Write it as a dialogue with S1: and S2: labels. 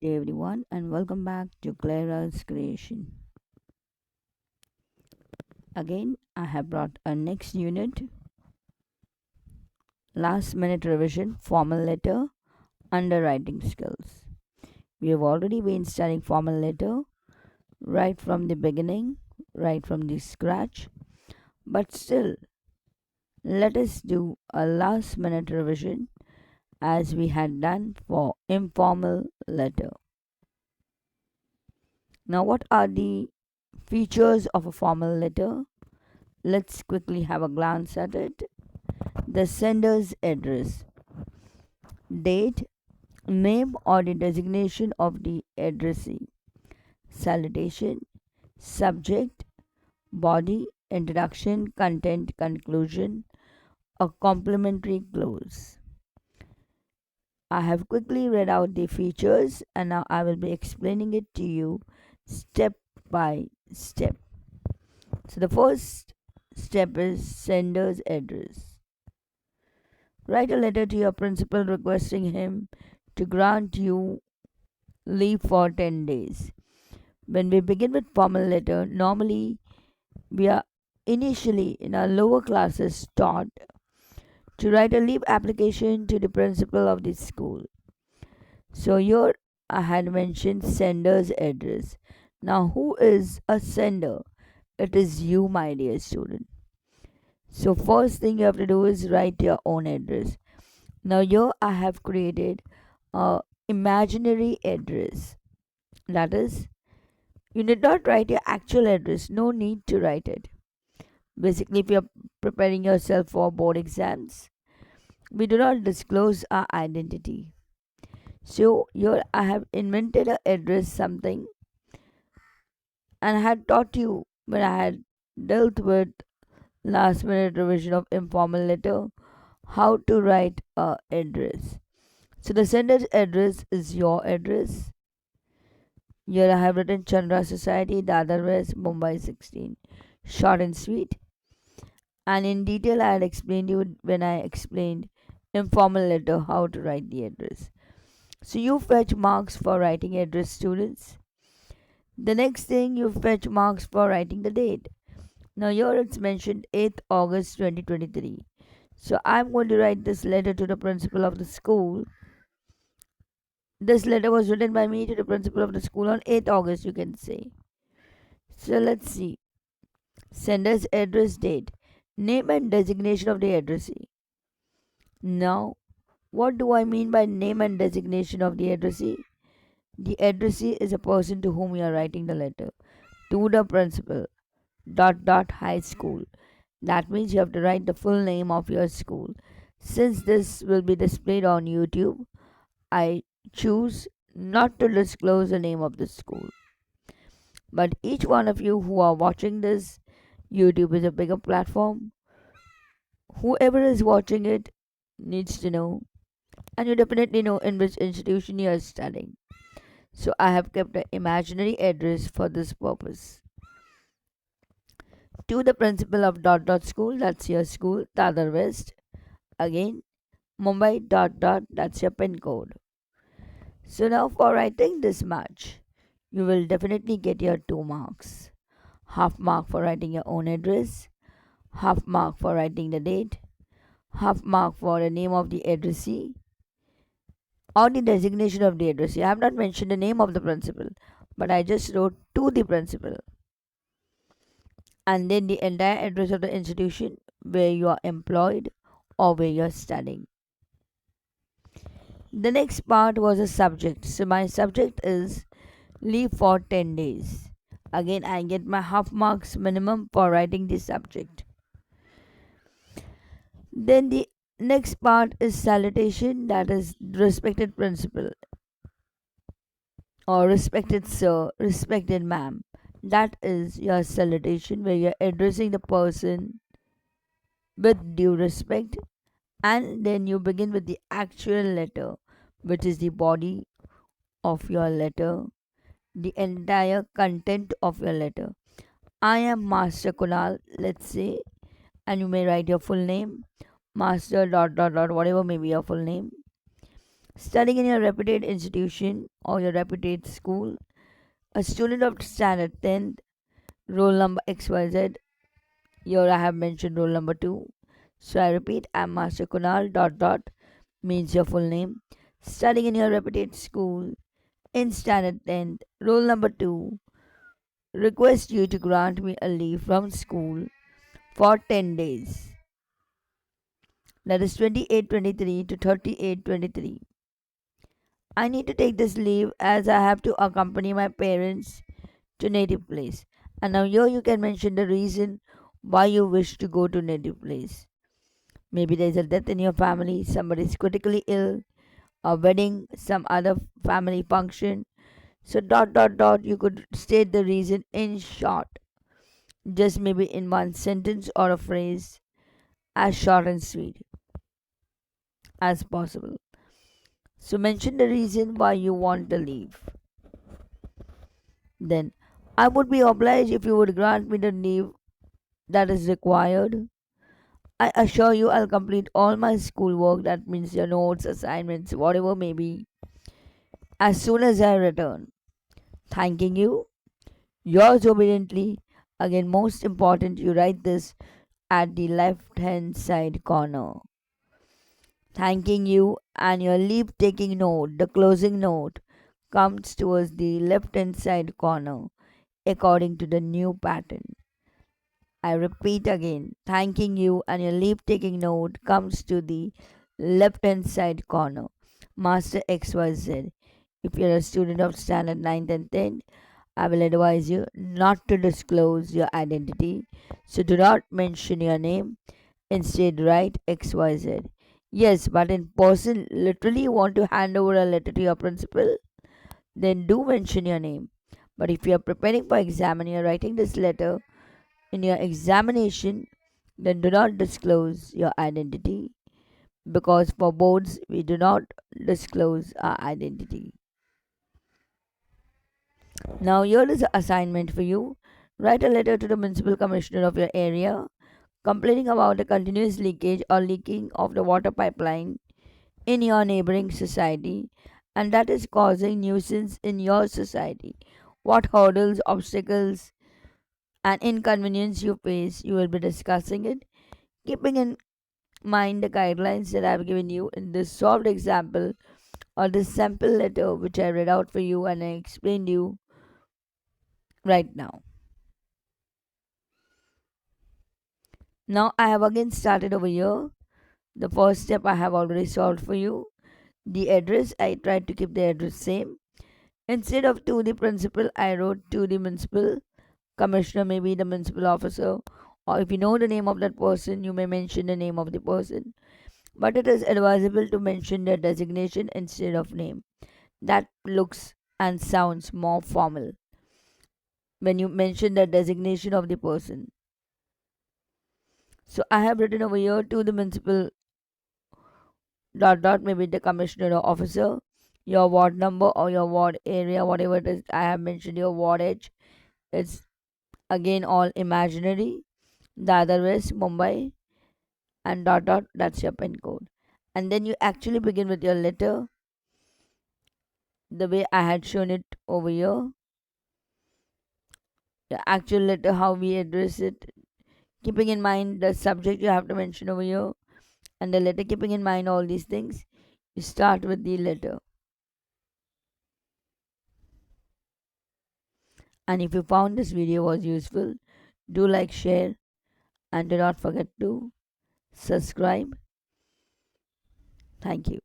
S1: day, everyone, and welcome back to Clara's Creation. Again, I have brought a next unit, last minute revision, formal letter, underwriting skills. We have already been studying formal letter right from the beginning, right from the scratch, but still, let us do a last minute revision as we had done for informal letter. Now, what are the features of a formal letter? Let's quickly have a glance at it. The sender's address, date, name or the designation of the addressee, salutation, subject, body, introduction, content, conclusion, a complimentary close. I have quickly read out the features and now I will be explaining it to you step by step. So, the first step is sender's address. Write a letter to your principal requesting him to grant you leave for 10 days. When we begin with formal letter, normally we are initially in our lower classes taught to write a leave application to the principal of the school. So here I had mentioned sender's address. Now who is a sender? It is you, my dear student. So first thing you have to do is write your own address. Now here I have created a imaginary address. That is, you need not write your actual address, no need to write it. Basically, if you're preparing yourself for board exams, we do not disclose our identity. So, here I have invented a address something and I had taught you when I had dealt with last minute revision of informal letter how to write a address. So, the sender's address is your address. Here I have written Chandra Society, Dadar West, Mumbai 16. Short and sweet. And in detail I had explained you when I explained informal letter how to write the address. So you fetch marks for writing address, students. The next thing, you fetch marks for writing the date. Now here it's mentioned 8th August 2023. So I'm going to write this letter to the principal of the school. This letter was written by me to the principal of the school on 8th August, you can say. So let's see. Sender's address, date, name and designation of the addressee. Now, what do I mean by name and designation of the addressee? The addressee is a person to whom you are writing the letter. To the principal, high school. That means you have to write the full name of your school. Since this will be displayed on YouTube, I choose not to disclose the name of the school. But each one of you who are watching this, YouTube is a bigger platform. Whoever is watching it needs to know, and you definitely know in which institution you are studying. So I have kept an imaginary address for this purpose. To the principal of school, that's your school, Dadar West. Again, Mumbai that's your pin code. So now for writing this much, you will definitely get your 2 marks. Half mark for writing your own address, half mark for writing the date, half mark for the name of the addressee, or the designation of the addressee. I have not mentioned the name of the principal, but I just wrote to the principal. And then the entire address of the institution where you are employed or where you are studying. The next part was a subject. So my subject is leave for 10 days. Again, I get my half marks minimum for writing the subject. Then the next part is salutation, that is respected principal or respected sir, respected ma'am. That is your salutation where you're addressing the person with due respect, and then you begin with the actual letter, which is the body of your letter, the entire content of your letter. I am Master Kunal, let's say, and you may write your full name, Master dot dot dot, whatever may be your full name. Studying in your reputed institution or your reputed school, a student of standard 10th, roll number XYZ. Here I have mentioned roll number 2. So I repeat, I'm Master Kunal dot dot means your full name. Studying in your reputed school in standard 10th, roll number 2. Request you to grant me a leave from school for 10 days. That is 28-23 to 38-23. I need to take this leave as I have to accompany my parents to native place. And now here you can mention the reason why you wish to go to native place. Maybe there is a death in your family, somebody is critically ill, a wedding, some other family function. So you could state the reason in short, just maybe in one sentence or a phrase, as short and sweet as possible. So mention the reason why you want the leave. Then I would be obliged if you would grant me the leave that is required. I assure you I'll complete all my schoolwork, that means your notes, assignments, whatever may be, as soon as I return. Thanking you. Yours obediently. Again, most important, you write this at the left hand side corner. Thanking you, and your leave taking note, the closing note, comes towards the left hand side corner according to the new pattern. I repeat again, thanking you, and your leave taking note comes to the left hand side corner. Master XYZ. If you're a student of standard 9th and 10th, I will advise you not to disclose your identity. So do not mention your name. Instead, write XYZ. Yes, but in person, literally, you want to hand over a letter to your principal, then do mention your name. But if you are preparing for exam and you are writing this letter in your examination, then do not disclose your identity, because for boards we do not disclose our identity. Now, here is an assignment for you. Write a letter to the municipal commissioner of your area complaining about a continuous leakage or leaking of the water pipeline in your neighboring society, and that is causing nuisance in your society. What hurdles, obstacles, and inconvenience you face, you will be discussing it, keeping in mind the guidelines that I have given you in this solved example or this sample letter which I read out for you and I explained you right now. Now I have again started over here. The first step I have already solved for you. The address, I tried to keep the address same. Instead of to the principal, I wrote to the municipal commissioner, maybe the municipal officer, or if you know the name of that person, you may mention the name of the person. But it is advisable to mention the designation instead of name. That looks and sounds more formal when you mention the designation of the person. So I have written over here to the municipal maybe the commissioner or officer, your ward number or your ward area, whatever it is. I have mentioned your ward edge. It's again all imaginary. The other is Mumbai, and that's your pin code. And then you actually begin with your letter the way I had shown it over here. The actual letter, how we address it, keeping in mind the subject you have to mention over here, and the letter, keeping in mind all these things. You start with the letter. And if you found this video was useful, do like, share, and do not forget to subscribe. Thank you.